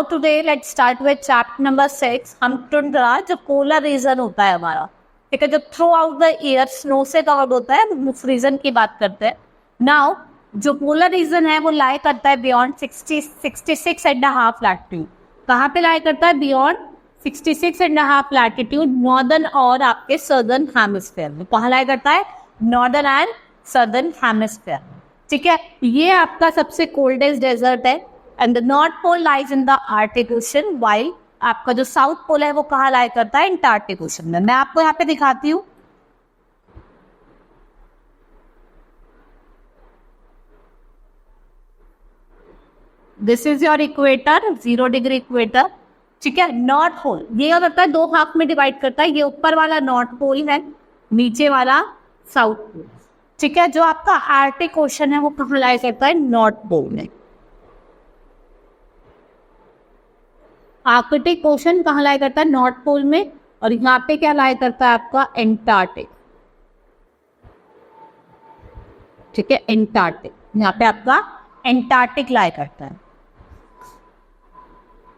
Now today let's start with chapter number 6. हम tundra जो polar region होता है हमारा, ठीक है, जो through out the year snow से कवर्ड होता है, उस रीजन की बात करते हैं. नाउ जो पोलर रीजन है वो लाई करता है बियॉन्ड 66.5 लैटिट्यूड. कहाँ पे लाई करता है? बियॉन्ड 66.5 लैटिट्यूड, नॉर्दर्न और आपके सदर्न हेमिस्फीयर में. कहाँ लाई करता है? Northern and southern hemisphere. ठीक है, ये आपका सबसे कोल्डेस्ट डेजर्ट है. And the north pole lies in the Arctic ocean, while आपका जो साउथ पोल है वो कहाँ लाई करता है? अंटार्कटिक ओशन में. मैं आपको यहाँ पे दिखाती हूँ. This is your equator, 0 degree equator. ठीक है, नॉर्थ पोल ये होता है, दो हाफ में डिवाइड करता है. ये ऊपर वाला नॉर्थ पोल है, नीचे वाला साउथ पोल. ठीक है, जो आपका आर्कटिक ओशन है वो कहाँ लाई करता है? नॉर्थ पोल में. आर्कटिक ओशन कहाँ लाई करता है? नॉर्थ पोल में. और यहाँ पे क्या लाई करता है? आपका एंटार्क्टिक. ठीक है, एंटार्क्टिक, यहाँ पे आपका एंटार्क्टिक लाई करता है.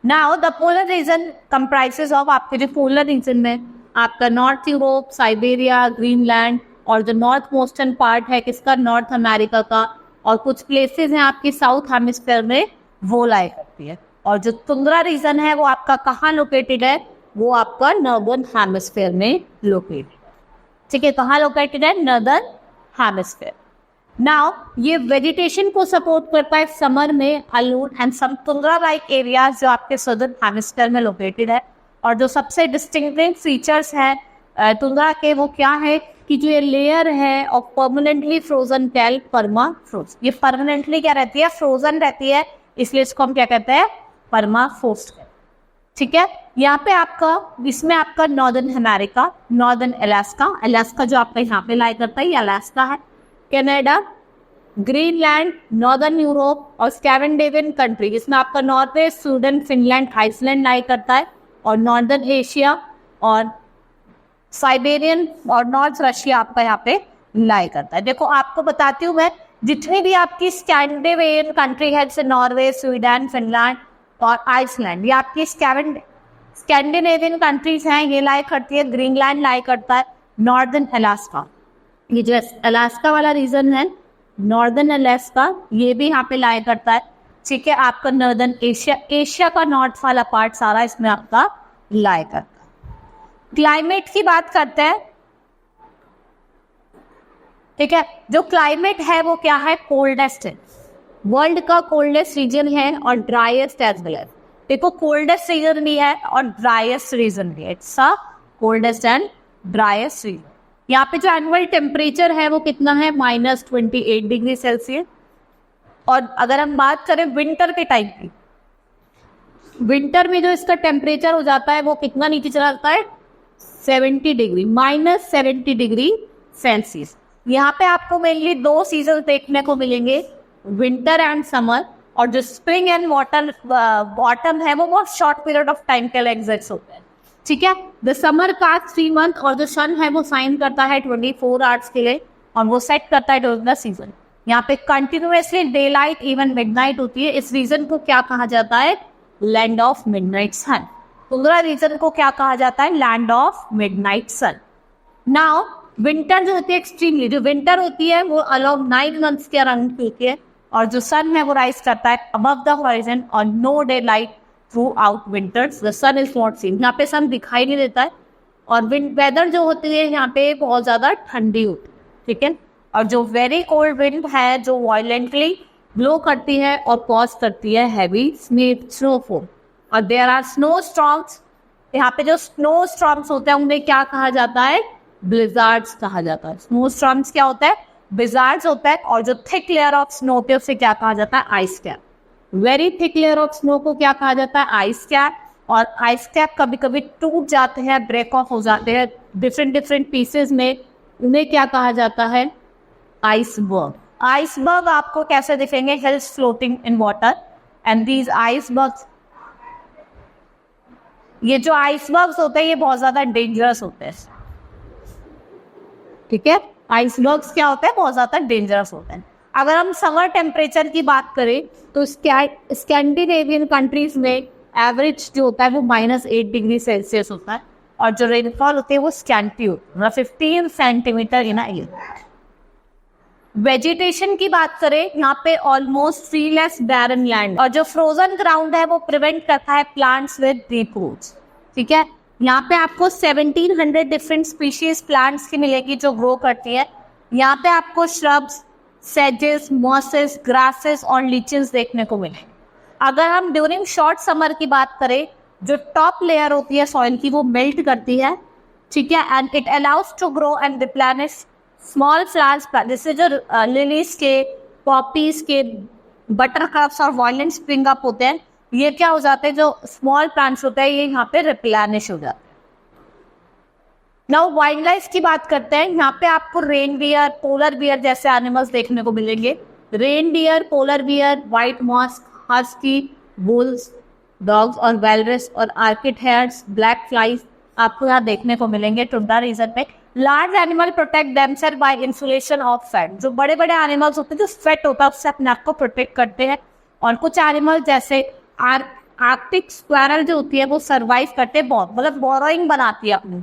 Now the polar reason comprises of, आपके जो पोलर रीजन में आपका नॉर्थ यूरोप, साइबेरिया, ग्रीनलैंड और जो नॉर्थ मोस्टर्न पार्ट है किसका? नॉर्थ अमेरिका का. और कुछ प्लेसेस हैं आपकी साउथ हेमिस्फीयर में, वो लाई करती है. और जो तुंद्रा रीजन है वो आपका कहाँ लोकेटेड है? वो आपका नॉर्दर्न हेमिस्फीयर में लोकेटेड है. ठीक है, कहाँ लोकेटेड है? Northern hemisphere. नाउ ये वेजिटेशन को सपोर्ट करता है समर में, अलून and some tundra like areas जो आपके सदर्न हेमिस्फीयर में लोकेटेड है. और जो सबसे डिस्टिंक्टिव फीचर्स हैं तुंद्रा के, वो क्या है कि जो ये लेयर है of permanently frozen kelp, permafrost, ये परमानेंटली क्या रहती है? फ्रोजन रहती है, इसलिए इसको हम क्या कहते हैं? Perma frost. ठीक है, यहाँ पे आपका, इसमें आपका northern America, northern Alaska, Alaska जो आपका यहाँ पे लाई करता है ये अलास्का है, कनाडा, ग्रीनलैंड, नॉर्दर्न यूरोप और स्कैंडिनेवियन कंट्री, इसमें आपका नॉर्वे, स्वीडन, फिनलैंड, आइसलैंड लाई करता है. और नॉर्दर्न एशिया और साइबेरियन और नॉर्थ रशिया आपका यहाँ पे लाई करता है. देखो आपको बताती हूँ मैं, जितनी भी आपकी स्कैंडिनेवियन कंट्री है जैसे नॉर्वे, स्वीडन, फिनलैंड और आइसलैंड, ये आपकी स्कैंडिनेवियन कंट्रीज हैं, ये लाई करती है. ग्रीनलैंड लाई करता है. नॉर्दर्न अलास्का, ये जो अलास्का वाला रीजन है, नॉर्दर्न अलास्का, ये भी यहाँ पे लाई करता है. ठीक है, आपका नॉर्दर्न एशिया, एशिया का नॉर्थ वाला पार्ट सारा इसमें आपका लाई करता है. क्लाइमेट की बात करते हैं. ठीक है, जो क्लाइमेट है वो क्या है? कोल्डेस्ट है, वर्ल्ड का कोल्डेस्ट रीजन है और ड्राइएस्ट एज वेल. देखो कोल्डेस्ट रीजन भी है और ड्राइएस्ट रीजन भी है. It's a coldest and driest region. यहाँ पे जो एनुअल टेम्परेचर है वो कितना है? -28 डिग्री सेल्सियस. और अगर हम बात करें विंटर के टाइम की, विंटर में जो इसका टेम्परेचर हो जाता है वो कितना नीचे चला जाता है? 70 डिग्री, -70 डिग्री सेल्सियस. यहाँ पे आपको मेनली 2 सीजन देखने को मिलेंगे, विंटर एंड समर. और जो स्प्रिंग एंड बॉटम है वो बहुत शॉर्ट पीरियड ऑफ टाइम के लिए एग्जिस्ट होते हैं. ठीक है, द समर का 3 मंथ और जो सन है वो साइन करता है 24 आवर्स के लिए और वो सेट करता है ड्यूरिंग द सीजन. यहाँ पे continuously daylight even midnight होती है. इस रीजन को क्या कहा जाता है? Land of midnight sun. Tundra region को क्या कहा जाता है? Land of midnight sun. Now winter जो होती है, एक्सट्रीमली जो विंटर होती है वो अराउंड 9 मंथ्स के अराउंड होती है. और जो सन है वो राइज करता है अबव द हॉरिजन और no daylight throughout winters. The sun is not seen, यहाँ पे सन दिखाई नहीं देता है. और वेदर जो होती है यहाँ पे बहुत ज़्यादा ठंडी होती है. ठीक है, और जो वेरी कोल्ड विंड है जो वायलेंटली ब्लो करती है और कॉज करती है हैवी स्नोफॉल. और देयर आर स्नो स्टॉर्म्स. यहाँ पे जो स्नो स्टॉर्म्स होते हैं उन्हें क्या कहा जाता है? ब्लिजार्ड्स कहा जाता है. स्नो स्टॉर्म्स क्या होता है? ब्लिजार्ड्स होता है. और जो थिक लेयर ऑफ स्नो होती है उसे क्या कहा जाता है? Ice cap. Very thick layer of snow को क्या कहा जाता है? Ice cap. और आइस कैप कभी कभी टूट जाते हैं, ब्रेक ऑफ हो जाते हैं डिफरेंट पीसेस में, उन्हें क्या कहा जाता है? आइसबर्ग. आइसबर्ग आपको कैसे दिखेंगे? Hills floating in water and these icebergs, ये जो आइसबर्ग्स होते हैं ये बहुत ज्यादा डेंजरस होते हैं. ठीक है, आइसबर्ग्स क्या होते हैं? बहुत ज्यादा डेंजरस होते हैं. अगर हम समर टेम्परेचर की बात करें तो स्कैंडिनेवियन कंट्रीज में एवरेज जो होता है वो -8 डिग्री सेल्सियस होता है, और जो रेनफॉल होती है वो स्कैंटी होती है, 15 centimetre in a year. Vegetation की बात करें, यहाँ पे ऑलमोस्ट ट्रीलेस बैरन लैंड, और जो फ्रोजन ग्राउंड है वो प्रिवेंट करता है प्लांट्स विद डीप रूट्स। ठीक है, यहाँ पे आपको 1700 डिफरेंट स्पीशीज प्लांट्स की मिलेगी जो ग्रो करती है। यहाँ पे आपको श्रब्स, सेजेस, मॉसेस, ग्रासेस और लीचेस देखने को मिले। अगर हम ड्यूरिंग शॉर्ट समर की बात करें, जो टॉप लेयर होती है सॉइल की वो मेल्ट करती है, ठीक है, and it allows to grow and replenish small flowers, जैसे जो लिलीज के, पॉपीज के, बटरकप्स और वायलेंट स्प्रिंग अप होते हैं, ये क्या हो जाते हैं, जो स्मॉल प्लांट्स होते हैं ये यहाँ पे रिप्लेनिश हो जाते हैं। नाउ वाइल्ड लाइफ की बात करते हैं। यहाँ पे आपको रेन डियर, पोलर बियर जैसे एनिमल्स देखने को मिलेंगे। Reindeer, polar bear, white musk, husky, bulls, dogs और वेलरस और आर्किड हेयर्स, ब्लैक फ्लाइज आपको यहाँ देखने को मिलेंगे टुंड्रा रीजन में। Large animal protect themselves by insulation of fat. जो बड़े बड़े एनिमल्स होते हैं जो फैट होता है उससे अपने आप को प्रोटेक्ट करते हैं, और कुछ एनिमल जैसे आर्कटिक स्क्वायरल जो होती है वो सर्वाइव करते हैं, मतलब बोरोइंग बनाती है अपनी,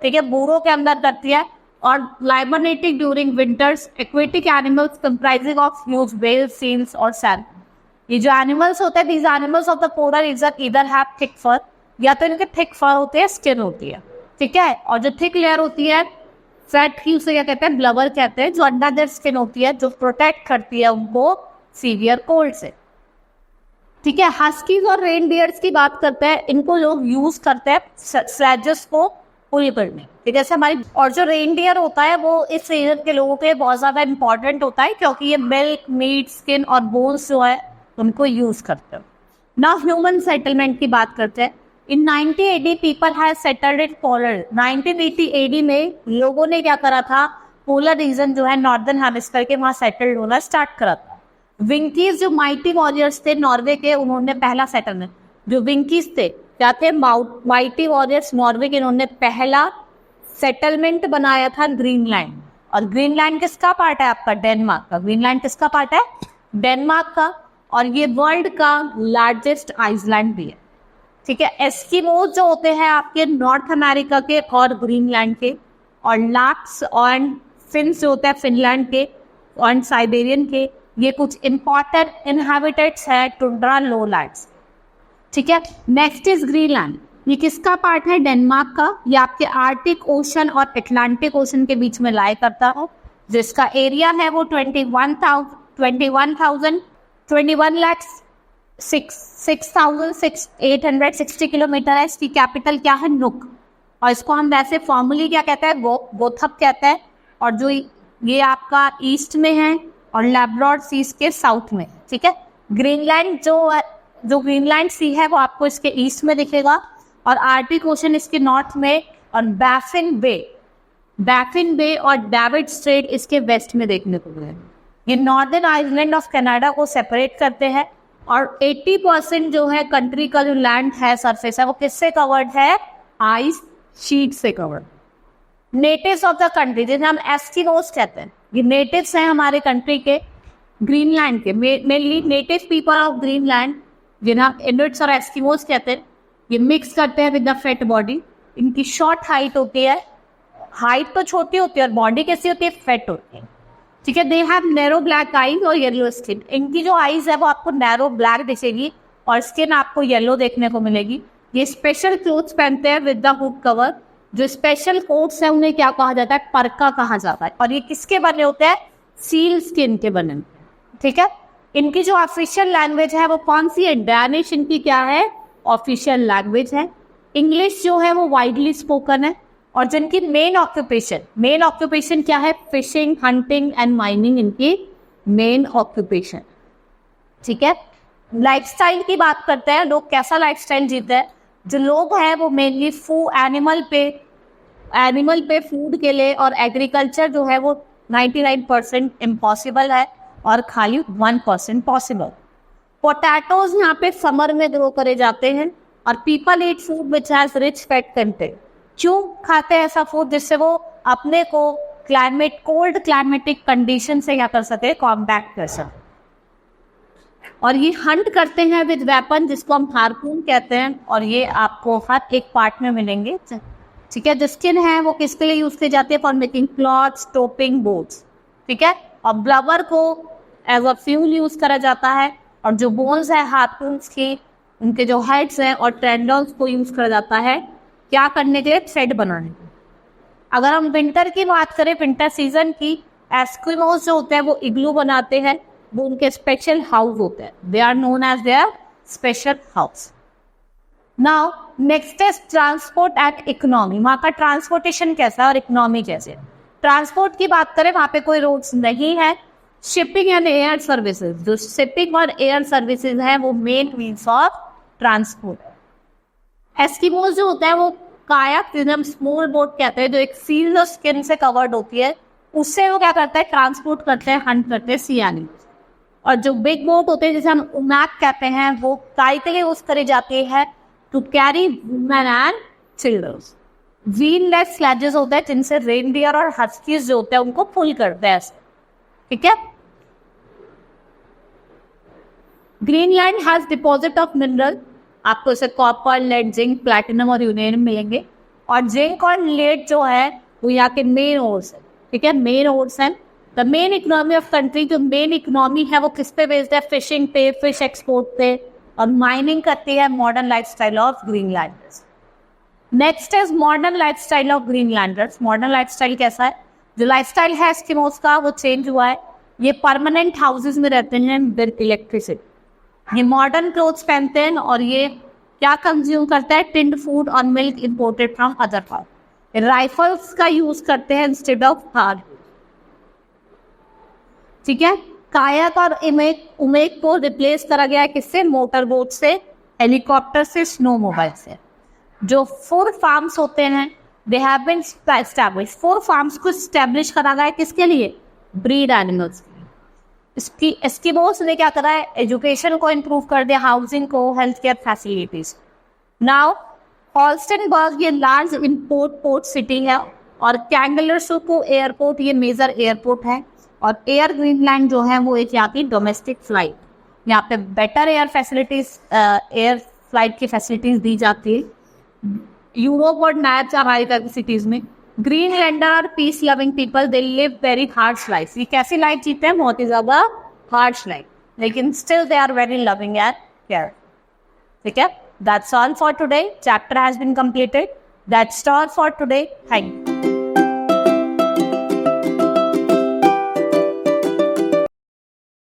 ठीक है, बोरों के अंदर करती है, और hibernating during winters. Aquatic animals comprising of huge whale, seals और सैल्मन। ये जो एनिमल्स होते हैं, these animals of the polar region either have thick fur, या तो इनके थिक फर होते हैं, स्किन होती है, ठीक है, और जो थिक लेयर होती है फैट की उसे क्या कहते हैं, ब्लबर कहते हैं, जो अंडर देयर स्किन होती है जो प्रोटेक्ट करती है उनको सीवियर कोल्ड से। ठीक है, हस्कीज और रेन डियर्स की बात करते हैं, इनको लोग यूज करते हैं स्लेजेस को पूरी करने, ठीक है, जैसे हमारी, और जो रेन डियर होता है वो इस रीजन के लोगों के लिए बहुत ज्यादा इंपॉर्टेंट होता है, क्योंकि ये मिल्क, मीट, स्किन और बोन्स जो है उनको यूज करते हैं। नाउ ह्यूमन सेटलमेंट की बात करते हैं। इन 90 AD people have settled in polar. 1980 AD में लोगों ने क्या करा था, पोलर रीजन जो है नॉर्दर्न हेमिस्फीयर के वहां सेटल्ड होना स्टार्ट करा था। विंकीज जो माइटी वॉरियर्स थे नॉर्वे के, उन्होंने पहला सेटलमेंट, जो विंकीज थे क्या थे, माइटी वॉरियर्स नॉर्वे के, इन्होंने पहला सेटलमेंट बनाया था ग्रीनलैंड। और ग्रीनलैंड किसका पार्ट है आपका, डेनमार्क का। ग्रीनलैंड किसका पार्ट है, डेनमार्क का, और ये वर्ल्ड का लार्जेस्ट आइसलैंड भी है। ठीक है, एस्किमोज जो होते हैं आपके नॉर्थ अमेरिका के और ग्रीनलैंड के, और लाक्स और फिन्स जो होते हैं फिनलैंड के और साइबेरियन के, ये कुछ इंपॉर्टेंट इनहैबिटेट्स है टुंड्रा लोलैंड्स। ठीक है, नेक्स्ट इज ग्रीनलैंड। ये किसका पार्ट है, डेनमार्क का। ये आपके आर्टिक ओशन और अटलांटिक ओशन के बीच में लाई करता है, जिसका एरिया है वो 21,860 किलोमीटर है। इसकी कैपिटल क्या है, नुक, और इसको हम वैसे फॉर्मली क्या कहते हैं, गोथप कहते हैं। और जो ये आपका ईस्ट में है और लैब्राडोर सीज के साउथ में। ठीक है, ग्रीनलैंड जो ग्रीनलैंड सी है वो आपको इसके ईस्ट में दिखेगा, और आर्टिक ओशन इसके नॉर्थ में, और बैफिन बे और डेविड स्ट्रेट इसके वेस्ट में देखने को मिलेगा। ये नॉर्दर्न आइलैंड ऑफ कनाडा को सेपरेट करते हैं, और 80% जो है कंट्री का जो लैंड है, सरफेस है, वो किससे कवर्ड है, आइस शीट से covered. Natives of the country जिन्हें हम एस्किमोस कहते हैं, ये नेटिव्स हैं हमारे कंट्री के, ग्रीनलैंड के, mainly native people of Greenland जिन्हें हम इनुइट्स और एस्किमोस कहते हैं। ये मिक्स करते हैं विद द फेट बॉडी। इनकी शॉर्ट हाइट होती है, हाइट तो छोटी होती है, और बॉडी कैसी होती है, फेट होती है। ठीक है, they have narrow black eyes और येलो स्किन। इनकी जो आईज है वो आपको नैरो ब्लैक दिखेगी, और स्किन आपको येलो देखने को मिलेगी। ये स्पेशल क्लोथ्स पहनते हैं विद द हुड कवर। जो स्पेशल कोट्स हैं उन्हें क्या कहा जाता है, परका कहा जाता है, और ये किसके बने होते हैं, सील स्किन के बने। ठीक है, इनकी जो ऑफिशियल लैंग्वेज है वो कौन सी है, डैनिश इनकी क्या है, ऑफिशियल लैंग्वेज है। इंग्लिश जो है वो वाइडली स्पोकन है, और जिनकी मेन ऑक्यूपेशन क्या है, फिशिंग, हंटिंग एंड माइनिंग इनकी मेन ऑक्यूपेशन। ठीक है, लाइफस्टाइल की बात करते हैं, लोग कैसा लाइफस्टाइल जीते हैं। जो लोग हैं वो मेनली एनिमल पे फूड के लिए, और एग्रीकल्चर जो है वो 99% इम्पॉसिबल है, और खाली 1% पॉसिबल। पोटैटोज यहाँ पे समर में ग्रो करे जाते हैं, और people eat food which has rich fat content. क्यों खाते हैं ऐसा फूड, जिससे वो अपने को कोल्ड क्लाइमेटिक कंडीशन से क्या कर सके, कॉम्बैट कर सके। और ये हंट करते हैं विद वेपन जिसको हम हार्पून कहते हैं, और ये आपको हर एक पार्ट में मिलेंगे। ठीक है, जो स्किन है वो किसके लिए यूज की जाती है? For making clothes, topping, boats. ठीक है, और ब्लबर को एज अ फ्यूल यूज करा जाता है, और जो बोन्स है हार्पून्स की, उनके जो हेड्स हैं और टेंडल्स को यूज करा जाता है क्या करने के लिए? थ्रेड बनाने के। अगर हम विंटर की बात करें, विंटर सीजन की, एस्किमोस जो होते हैं वो इग्लू बनाते हैं, वो उनके स्पेशल हाउस होते हैं, they are known as their special house. Now next is transport and economy. वहाँ का ट्रांसपोर्टेशन कैसा है और इकोनॉमी कैसे है? ट्रांसपोर्ट की बात करें, वहाँ पे कोई रोड्स नहीं है। शिपिंग एंड एयर सर्विसेज, जो शिपिंग और एयर सर्विसेज है वो मेन मीन्स ऑफ ट्रांसपोर्ट है। एस्किमोस जो होता है वो कायाक, जिन्हें हम स्मॉल बोट कहते हैं, जो एक सील और स्किन से कवर्ड होती है, उससे वो क्या करता है? ट्रांसपोर्ट करते हैं, हंट करते हैं सी एनिमल्स। और जो बिग बोट होते हैं जिसे हम उमैक कहते हैं, वो काय के लिए यूज करी जाती है? To carry women and childrens. Wheelless sledges होते हैं जिनसे रेनडियर और हस्कीज जो होते हैं उनको पुल करते हैं। ठीक है, Greenland has deposit of mineral. आपको इसे कॉपर, लेड, जिंक, प्लैटिनम और यूरेनियम मिलेंगे। और जिंक और लेड जो है वो यहाँ के मेन ओर्स है। ठीक है, मेन ओर्स हैं। The main economy of country, जो मेन इकोनॉमी है वो किस पे बेस्ड है? फिशिंग पे, फिश एक्सपोर्ट पे, और माइनिंग करती है modern lifestyle of Greenlanders. Next is modern lifestyle of Greenlanders. Modern lifestyle कैसा है? जो लाइफस्टाइल है एस्किमोस का वो चेंज हुआ है। ये परमानेंट हाउसेज में रहते हैं विद इलेक्ट्रिसिटी। ये मॉडर्न क्लोथ्स पहनते हैं, और ये क्या कंज्यूम करता है? टिन्ड फूड और milk imported from other part. Rifles का यूज करते हैं इंस्टेड ऑफ हार्ड। ठीक है, कायाक और उमेक को रिप्लेस करा गया है किससे? मोटर बोट से, हेलीकॉप्टर से, स्नो मोबाइल से। जो 4 फार्म्स होते हैं they have been established. 4 farms को एस्टैब्लिश करा गया है किसके लिए? ब्रीड एनिमल्स के लिए। इसकी एस्किमोस ने क्या करा है? एजुकेशन को इम्प्रूव कर दिया, हाउसिंग को, हेल्थ केयर फैसिलिटीज। नाउ हॉल्स्टनबर्ग ये लार्ज पोर्ट सिटी है, और कैंगलरसुको एयरपोर्ट ये मेजर एयरपोर्ट है। और एयर ग्रीनलैंड जो है वो एक यहाँ की डोमेस्टिक फ्लाइट, यहाँ पे better air facilities, air flight की फैसिलिटीज दी जाती है। यूरोप और नैच अमेरिका की सिटीज में ग्रीनलैंडर और peace loving people, they live very harsh life. ये कैसी लाइफ जीते हैं? बहुत ही ज्यादा हार्श लाइफ, लेकिन still they are very loving and care. ठीक है, that's all for today. Chapter has been completed. That's all for today. Thank you.